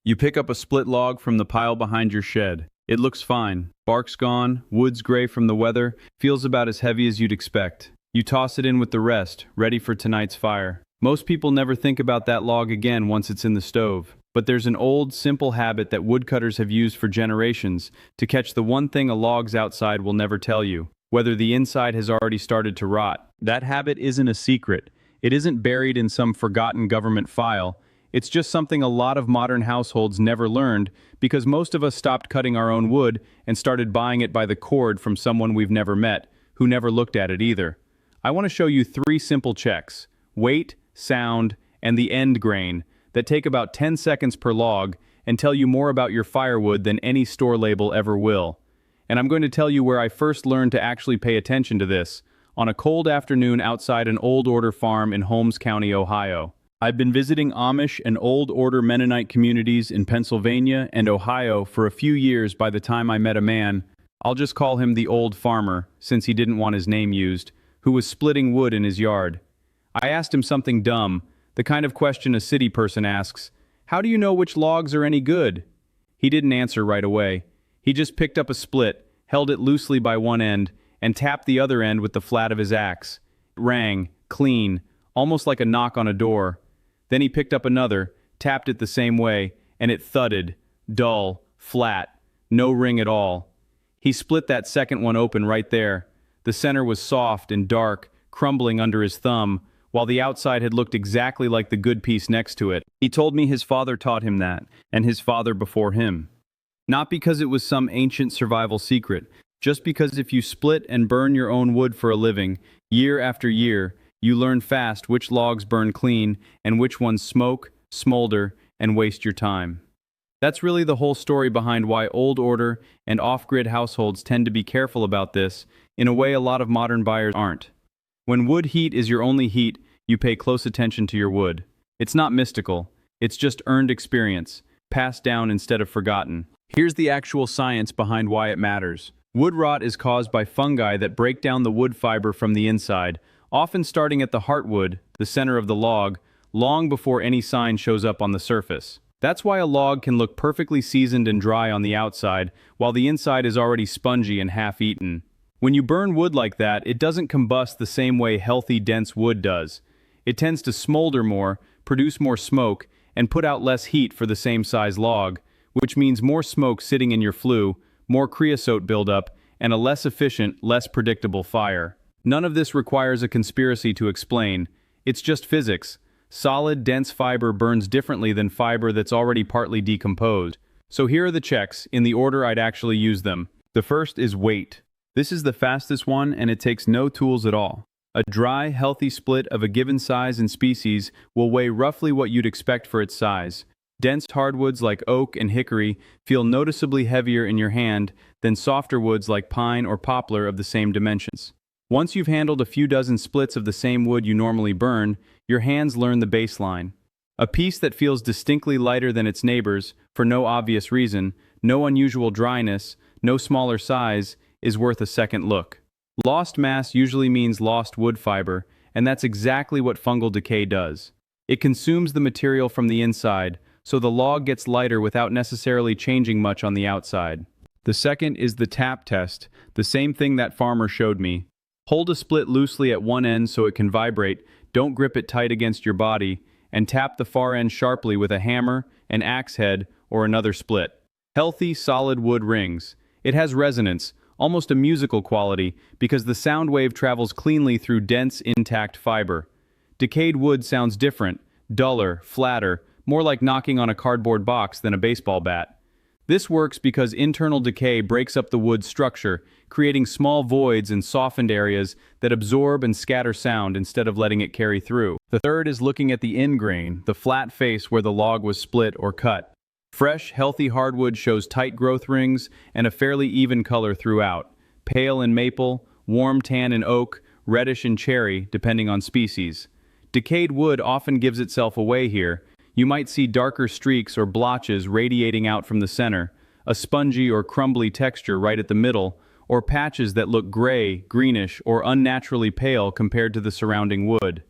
You pick up a split log from the pile behind your shed. It looks fine. Bark's gone, wood's gray from the weather, feels about as heavy as you'd expect. You toss it in with the rest, ready for tonight's fire. Most people never think about that log again once it's in the stove. But there's an old, simple habit that woodcutters have used for generations to catch the one thing a log's outside will never tell you, whether the inside has already started to rot. That habit isn't a secret. It isn't buried in some forgotten government file. It's just something a lot of modern households never learned because most of us stopped cutting our own wood and started buying it by the cord from someone we've never met, who never looked at it either. I want to show you 3 simple checks: weight, sound, and the end grain, that take about 10 seconds per log and tell you more about your firewood than any store label ever will. And I'm going to tell you where I first learned to actually pay attention to this, on a cold afternoon outside an old order farm in Holmes County, Ohio. I've been visiting Amish and old order Mennonite communities in Pennsylvania and Ohio for a few years by the time I met a man, I'll just call him the old farmer, since he didn't want his name used, who was splitting wood in his yard. I asked him something dumb, the kind of question a city person asks: "How do you know which logs are any good?" He didn't answer right away. He just picked up a split, held it loosely by one end, and tapped the other end with the flat of his axe. It rang, clean, almost like a knock on a door. Then he picked up another, tapped it the same way, and it thudded, dull, flat, no ring at all. He split that second one open right there. The center was soft and dark, crumbling under his thumb, while the outside had looked exactly like the good piece next to it. He told me his father taught him that, and his father before him. Not because it was some ancient survival secret, just because if you split and burn your own wood for a living, year after year, you learn fast which logs burn clean and which ones smoke, smolder, and waste your time. That's really the whole story behind why old order and off-grid households tend to be careful about this, in a way a lot of modern buyers aren't. When wood heat is your only heat, you pay close attention to your wood. It's not mystical, it's just earned experience, passed down instead of forgotten. Here's the actual science behind why it matters. Wood rot is caused by fungi that break down the wood fiber from the inside, often starting at the heartwood, the center of the log, long before any sign shows up on the surface. That's why a log can look perfectly seasoned and dry on the outside, while the inside is already spongy and half-eaten. When you burn wood like that, it doesn't combust the same way healthy, dense wood does. It tends to smolder more, produce more smoke, and put out less heat for the same size log, which means more smoke sitting in your flue, more creosote buildup, and a less efficient, less predictable fire. None of this requires a conspiracy to explain. It's just physics. Solid, dense fiber burns differently than fiber that's already partly decomposed. So here are the checks, in the order I'd actually use them. The first is weight. This is the fastest one, and it takes no tools at all. A dry, healthy split of a given size and species will weigh roughly what you'd expect for its size. Dense hardwoods like oak and hickory feel noticeably heavier in your hand than softer woods like pine or poplar of the same dimensions. Once you've handled a few dozen splits of the same wood you normally burn, your hands learn the baseline. A piece that feels distinctly lighter than its neighbors, for no obvious reason, no unusual dryness, no smaller size, is worth a second look. Lost mass usually means lost wood fiber, and that's exactly what fungal decay does. It consumes the material from the inside, so the log gets lighter without necessarily changing much on the outside. The second is the tap test, the same thing that farmer showed me. Hold a split loosely at one end so it can vibrate, don't grip it tight against your body, and tap the far end sharply with a hammer, an axe head, or another split. Healthy, solid wood rings. It has resonance, almost a musical quality, because the sound wave travels cleanly through dense, intact fiber. Decayed wood sounds different, duller, flatter, more like knocking on a cardboard box than a baseball bat. This works because internal decay breaks up the wood's structure, creating small voids and softened areas that absorb and scatter sound instead of letting it carry through. The third is looking at the end grain, the flat face where the log was split or cut. Fresh, healthy hardwood shows tight growth rings and a fairly even color throughout. Pale in maple, warm tan in oak, reddish in cherry, depending on species. Decayed wood often gives itself away here. You might see darker streaks or blotches radiating out from the center, a spongy or crumbly texture right at the middle, or patches that look gray, greenish, or unnaturally pale compared to the surrounding wood.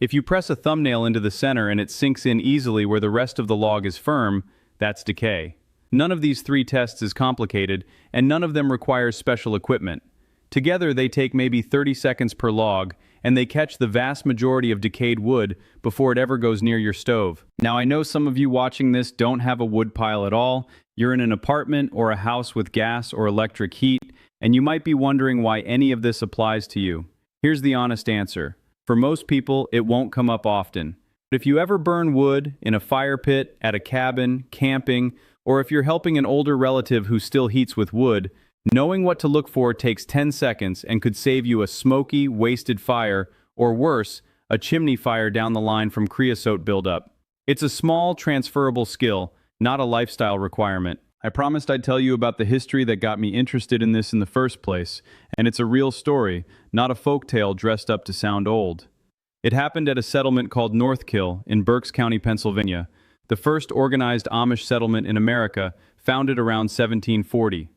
If you press a thumbnail into the center and it sinks in easily where the rest of the log is firm, That's decay. None of these three tests is complicated, and none of them requires special equipment. Together they take maybe 30 seconds per log, and they catch the vast majority of decayed wood before it ever goes near your stove. Now I know some of you watching this don't have a wood pile at all. You're in an apartment or a house with gas or electric heat, and you might be wondering why any of this applies to you. Here's the honest answer. For most people, it won't come up often. But if you ever burn wood in a fire pit, at a cabin, camping, or if you're helping an older relative who still heats with wood, knowing what to look for takes 10 seconds and could save you a smoky, wasted fire, or worse, a chimney fire down the line from creosote buildup. It's a small, transferable skill, not a lifestyle requirement. I promised I'd tell you about the history that got me interested in this in the first place, and it's a real story, not a folktale dressed up to sound old. It happened at a settlement called Northkill in Berks County, Pennsylvania, the first organized Amish settlement in America, founded around 1740.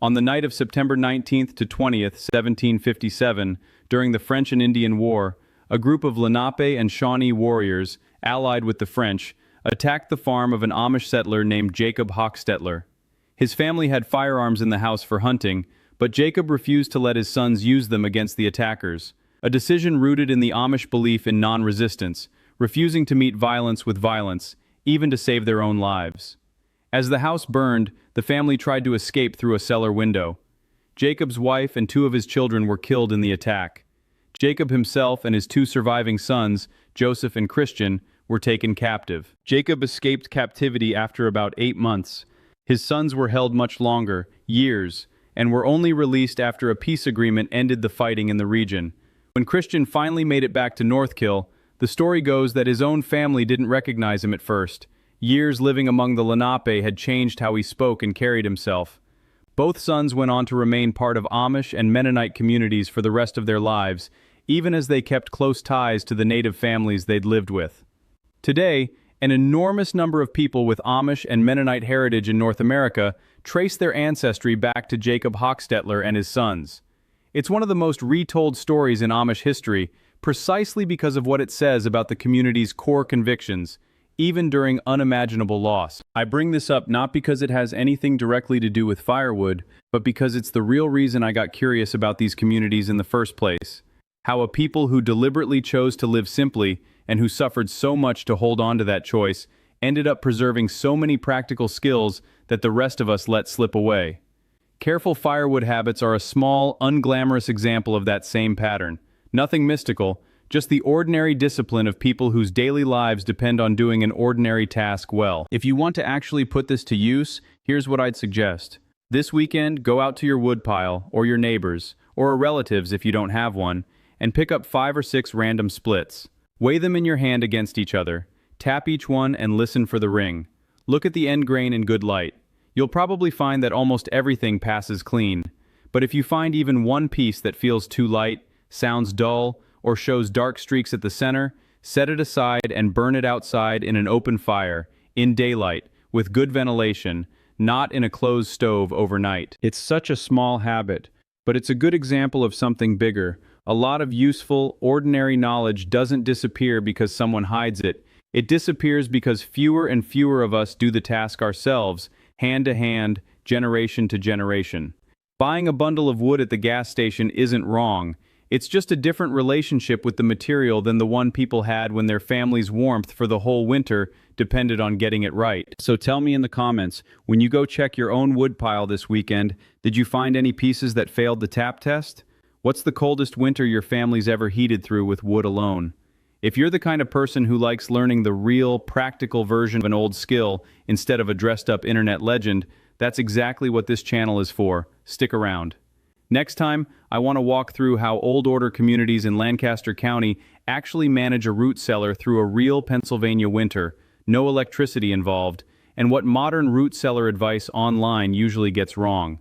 On the night of September 19th to 20th, 1757, during the French and Indian War, a group of Lenape and Shawnee warriors, allied with the French, attacked the farm of an Amish settler named Jacob Hochstetler. His family had firearms in the house for hunting, but Jacob refused to let his sons use them against the attackers, a decision rooted in the Amish belief in non-resistance, refusing to meet violence with violence, even to save their own lives. As the house burned, the family tried to escape through a cellar window. Jacob's wife and two of his children were killed in the attack. Jacob himself and his two surviving sons, Joseph and Christian, were taken captive. Jacob escaped captivity after about 8 months. His sons were held much longer, years, and were only released after a peace agreement ended the fighting in the region. When Christian finally made it back to Northkill, the story goes that his own family didn't recognize him at first. Years living among the Lenape had changed how he spoke and carried himself. Both sons went on to remain part of Amish and Mennonite communities for the rest of their lives, even as they kept close ties to the native families they'd lived with. Today, an enormous number of people with Amish and Mennonite heritage in North America trace their ancestry back to Jacob Hochstetler and his sons. It's one of the most retold stories in Amish history, precisely because of what it says about the community's core convictions, even during unimaginable loss. I bring this up not because it has anything directly to do with firewood, but because it's the real reason I got curious about these communities in the first place. How a people who deliberately chose to live simply, and who suffered so much to hold on to that choice, ended up preserving so many practical skills that the rest of us let slip away. Careful firewood habits are a small, unglamorous example of that same pattern. Nothing mystical, just the ordinary discipline of people whose daily lives depend on doing an ordinary task well. If you want to actually put this to use, here's what I'd suggest. This weekend, go out to your woodpile, or your neighbors, or a relative's if you don't have one, and pick up 5 or 6 random splits. Weigh them in your hand against each other, tap each one and listen for the ring. Look at the end grain in good light. You'll probably find that almost everything passes clean. But if you find even one piece that feels too light, sounds dull, or shows dark streaks at the center, set it aside and burn it outside in an open fire, in daylight, with good ventilation, not in a closed stove overnight. It's such a small habit, but it's a good example of something bigger. A lot of useful, ordinary knowledge doesn't disappear because someone hides it. It disappears because fewer and fewer of us do the task ourselves, hand to hand, generation to generation. Buying a bundle of wood at the gas station isn't wrong. It's just a different relationship with the material than the one people had when their family's warmth for the whole winter depended on getting it right. So tell me in the comments, when you go check your own wood pile this weekend, did you find any pieces that failed the tap test? What's the coldest winter your family's ever heated through with wood alone? If you're the kind of person who likes learning the real, practical version of an old skill instead of a dressed-up internet legend, that's exactly what this channel is for. Stick around. Next time, I want to walk through how old order communities in Lancaster County actually manage a root cellar through a real Pennsylvania winter, no electricity involved, and what modern root cellar advice online usually gets wrong.